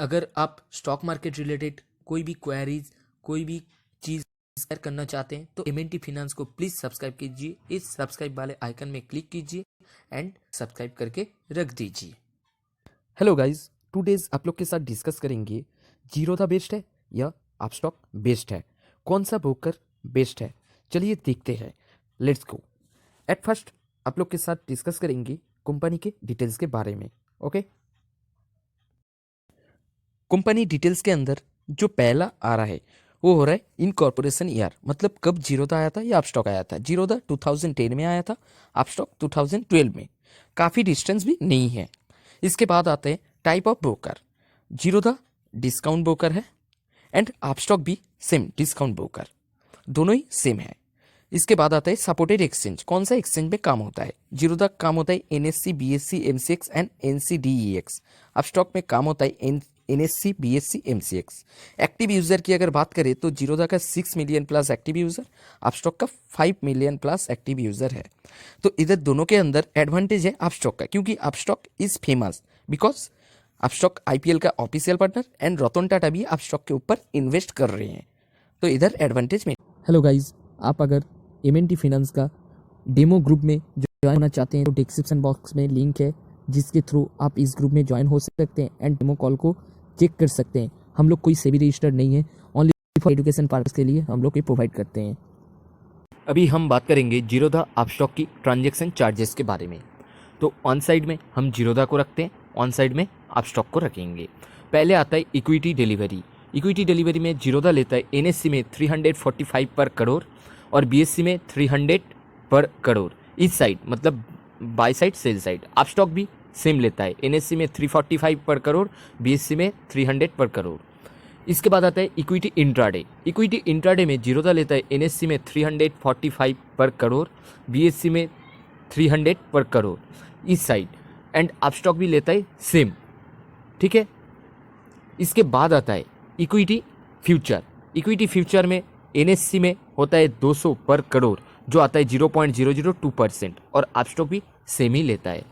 अगर आप stock market related कोई भी क्वेरीज, कोई भी चीज़ शेयर करना चाहते हैं तो एम.एन.टी फाइनेंस को प्लीज़ सब्सक्राइब कीजिए। इस सब्सक्राइब वाले आइकन में क्लिक कीजिए एंड सब्सक्राइब करके रख दीजिए। हेलो गाइस, टू डेज आप लोग के साथ डिस्कस करेंगे जीरोधा बेस्ड है या अपस्टॉक बेस्ड है, कौन सा ब्रोकर बेस्ड है। चलिए देखते हैं, लेट्स गो। एट फर्स्ट आप लोग के साथ डिस्कस करेंगे कंपनी के डिटेल्स के बारे में। ओके, कंपनी डिटेल्स के अंदर जो पहला आ रहा है वो हो रहा है इनकॉर्पोरेशन ईयर, मतलब कब जीरोधा आया था या अपस्टॉक आया था। जीरोधा 2010 में आया था, अपस्टॉक 2012 में, काफ़ी डिस्टेंस भी नहीं है। इसके बाद आते हैं type of broker. Zerodha discount broker है एंड अपस्टॉक भी सेम डिस्काउंट ब्रोकर, दोनों ही सेम है। इसके बाद आता है सपोर्टेड एक्सचेंज, कौन सा एक्सचेंज में काम होता है। जीरोधा काम होता है NSC, BSc, MCX and NCDEX. Upstox में काम होता है NSC, BSc, MCX. Active user की अगर बात करें तो जीरोधा का 6 million plus active user, Upstox का 5 मिलियन प्लस एक्टिव यूजर है। तो इधर दोनों के अंदर एडवांटेज है अपस्टॉक का, क्योंकि Upstox is famous because Upstox IPL का official partner and Ratan Tata भी अपस्टॉक के ऊपर इन्वेस्ट कर रहे हैं, तो इधर एडवांटेज में। हेलो गाइज, आप अगर एम.एन.टी फाइनेंस का डेमो ग्रुप में ज्वाइन होना चाहते हैं तो डिस्क्रिप्शन बॉक्स में लिंक है, जिसके थ्रू आप इस ग्रुप में ज्वाइन हो सकते हैं एंड डेमो कॉल को चेक कर सकते हैं। हम लोग कोई सेबी रजिस्टर्ड नहीं है, ओनली फॉर एजुकेशन पर्पस के लिए हम लोग ये प्रोवाइड करते हैं। अभी हम बात करेंगे जीरोधा अपस्टॉक की ट्रांजैक्शन चार्जेस के बारे में। तो ऑन साइड में हम जीरोधा को रखते हैं, ऑन साइड में अपस्टॉक को रखेंगे। पहले आता है इक्विटी डिलीवरी। इक्विटी डिलीवरी में जीरोधा लेता है एनएससी में 345 पर करोड़ और बीएससी में 300 पर करोड़। इस साइड मतलब by side sell side Upstox भी सेम लेता है, एनएससी में 345 पर करोड़, बीएससी में 300 पर करोड़। इसके बाद आता है इक्विटी इंट्राडे। इक्विटी इंट्राडे में जीरोधा लेता है एनएससी में 345 पर करोड़, बीएससी में 300 पर करोड़ इस साइड, एंड अपस्टॉक भी लेता है सेम, ठीक है। इसके बाद आता है इक्विटी फ्यूचर। इक्विटी फ्यूचर में एनएससी में होता है 200 पर करोड़, जो आता है 0.002% और अपस्टॉक भी सेम ही लेता है।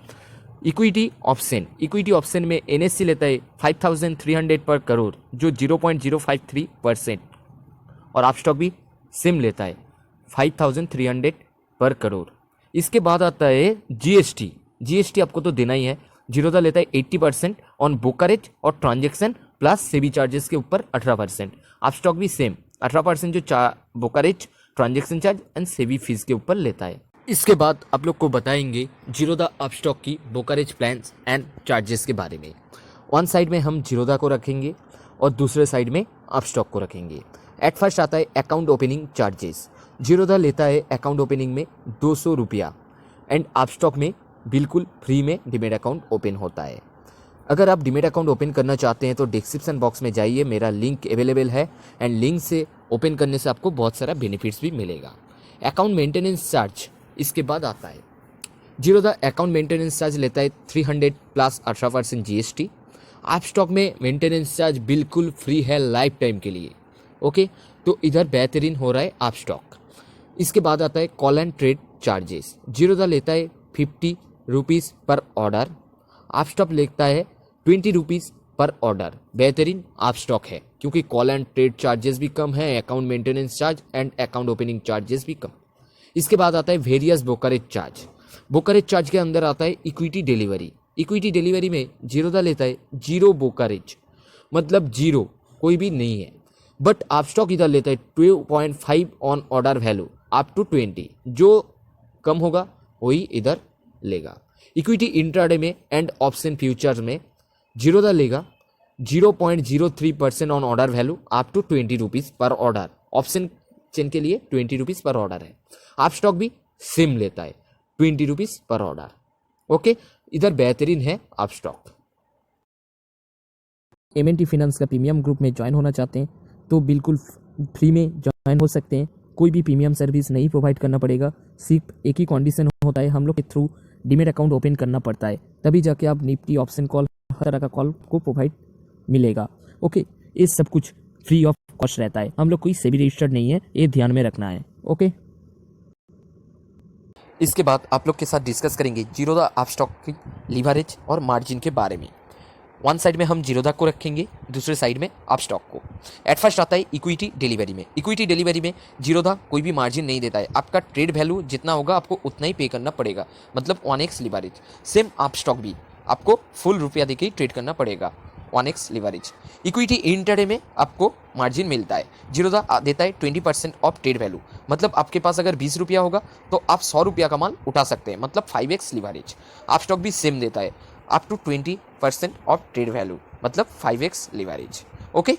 इक्विटी ऑप्शन, इक्विटी ऑप्शन में एनएससी लेता है 5300 पर करोड़, जो 0.053% और अपस्टॉक भी सेम लेता है 5300 पर करोड़। इसके बाद आता है जीएसटी। जीएसटी आपको तो देना ही है। जीरोधा लेता है 80% ऑन ब्रोकरेज और ट्रांजेक्शन प्लस सेबी चार्जेस के ऊपर 18%। अपस्टॉक भी सेम 18% जो brokerage, transaction charge and SEBI fees के ऊपर लेता है। इसके बाद आप लोग को बताएंगे जीरोधा अपस्टॉक की ब्रोकरेज प्लान्स एंड चार्जेस के बारे में। वन साइड में हम जीरोधा को रखेंगे और दूसरे साइड में अपस्टॉक को रखेंगे। एट फर्स्ट आता है अकाउंट ओपनिंग चार्जेस। जीरोधा लेता है अकाउंट ओपनिंग में 200 रुपया एंड अपस्टॉक में बिल्कुल फ्री में डीमैट अकाउंट ओपन होता है। अगर आप डीमैट अकाउंट ओपन करना चाहते हैं तो डिस्क्रिप्शन बॉक्स में जाइए, मेरा लिंक अवेलेबल है एंड लिंक से ओपन करने से आपको बहुत सारा बेनिफिट्स भी मिलेगा। अकाउंट मेंटेनेंस चार्ज इसके बाद आता है। जीरोधा अकाउंट मेंटेनेंस चार्ज लेता है 300 प्लस 18% जीएसटी। अपस्टॉक में मेंटेनेंस चार्ज बिल्कुल फ्री है लाइफ टाइम के लिए, ओके। तो इधर बेहतरीन हो रहा है अपस्टॉक। इसके बाद आता है call and trade charges. Zerodha लेता है 50 रुपीज़ पर ऑर्डर, अपस्टॉक लेता है 20 रुपीज़ पर ऑर्डर। बेहतरीन अपस्टॉक है क्योंकि कॉल एंड ट्रेड चार्जेस भी कम है, account maintenance charge and account opening charges भी कम। इसके बाद आता है various brokerage charge. Brokerage charge के अंदर आता है इक्विटी डिलीवरी। इक्विटी डिलीवरी में जीरोधा लेता है 0 ब्रोकरेज, मतलब 0 कोई भी नहीं है, बट अपस्टॉक इधर लेता है 2.5 on order value up to 20, जो कम होगा वही इधर लेगा। इक्विटी इंट्राडे में एंड ऑप्शन फ्यूचर्स में जीरोधा लेगा 0.03% on order value up to 20 rupees पर ऑर्डर। ऑप्शन चेन के लिए 20 रुपीज़ पर ऑर्डर है। अपस्टॉक भी सेम लेता है 20 रुपीज़ पर ऑर्डर, ओके। इधर बेहतरीन है अपस्टॉक। एम.एन.टी फाइनेंस का प्रीमियम ग्रुप में ज्वाइन होना चाहते हैं तो बिल्कुल फ्री में ज्वाइन हो सकते हैं। कोई भी प्रीमियम सर्विस नहीं प्रोवाइड करना पड़ेगा, सिर्फ एक ही कंडीशन होता है, हम लोग के थ्रू डीमैट अकाउंट ओपन करना पड़ता है, तभी जाके आप निफ्टी ऑप्शन कॉल हर तरह का कॉल को प्रोवाइड मिलेगा, ओके। ये सब कुछ फ्री ऑफ कॉस्ट रहता है, हम लोग कोई सेबी रजिस्टर्ड नहीं है, ये ध्यान में रखना है, ओके। इसके बाद आप लोग के साथ डिस्कस करेंगे जीरोधा अपस्टॉक की लीवरेज और मार्जिन के बारे में। वन साइड में हम जीरोधा को रखेंगे, दूसरे साइड में अपस्टॉक को। एट फर्स्ट आता है इक्विटी डिलीवरी में। इक्विटी डिलीवरी में जीरोधा कोई भी मार्जिन नहीं देता है, आपका ट्रेड वैल्यू जितना होगा आपको उतना ही पे करना पड़ेगा, मतलब 1x लीवरेज। सेम अपस्टॉक भी आपको फुल रुपया देके ही ट्रेड करना पड़ेगा, 1x लीवरेज। इक्विटी इंट्राडे में आपको मार्जिन मिलता है, जीरोधा देता है 20% ऑफ ट्रेड वैल्यू, मतलब आपके पास अगर 20 रुपया होगा तो आप 100 रुपया का माल उठा सकते हैं, मतलब 5x लीवरेज। अपस्टॉक भी सेम देता है, up to 20% off trade value, मतलब 5x लीवरेज। ओके,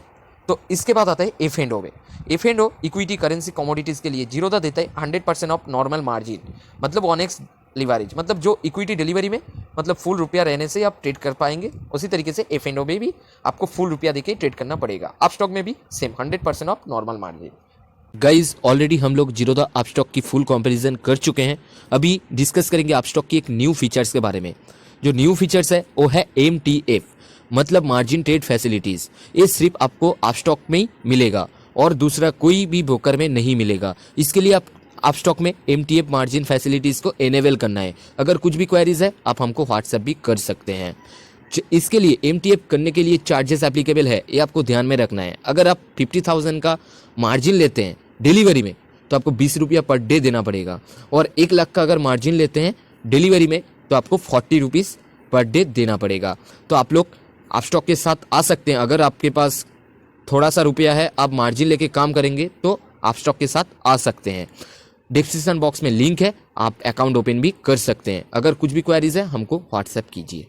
तो इसके बाद आता है एफ एंड ओ में। F and O equity currency commodities के लिए जीरोधा देता है 100% ऑफ नॉर्मल मार्जिन, मतलब 1x लीवरेज। मतलब जो इक्विटी डिलीवरी में मतलब फुल रुपया रहने से आप ट्रेड कर पाएंगे, उसी तरीके से एफ एंड ओ में भी आपको फुल रुपया देके ट्रेड करना पड़ेगा। अपस्टॉक में भी same 100% of normal margin. Guys already हम लोग जीरोधा अपस्टॉक की फुल कंपैरिजन कर चुके हैं, अभी डिस्कस करेंगे अपस्टॉक की एक न्यू फीचर्स के बारे में। जो न्यू फीचर्स है वो है MTF, मतलब मार्जिन ट्रेड फैसिलिटीज़। ये सिर्फ आपको अपस्टॉक में ही मिलेगा और दूसरा कोई भी ब्रोकर में नहीं मिलेगा। इसके लिए आप अपस्टॉक में MTF मार्जिन फैसिलिटीज़ को एनेबल करना है। अगर कुछ भी क्वेरीज है आप हमको व्हाट्सएप भी कर सकते हैं। इसके लिए MTF करने के लिए चार्जेस एप्लीकेबल है, ये आपको ध्यान में रखना है। अगर आप 50,000 का मार्जिन लेते हैं डिलीवरी में तो आपको 20 रुपया पर डे देना पड़ेगा, और 1 लाख का अगर मार्जिन लेते हैं डिलीवरी में तो आपको 40 रुपीज़ पर डे देना पड़ेगा। तो आप लोग अपस्टॉक के साथ आ सकते हैं। अगर आपके पास थोड़ा सा रुपया है, आप मार्जिन लेके काम करेंगे तो अपस्टॉक के साथ आ सकते हैं। डिस्क्रिप्शन बॉक्स में लिंक है, आप अकाउंट ओपन भी कर सकते हैं। अगर कुछ भी क्वेरीज है हमको व्हाट्सएप कीजिए।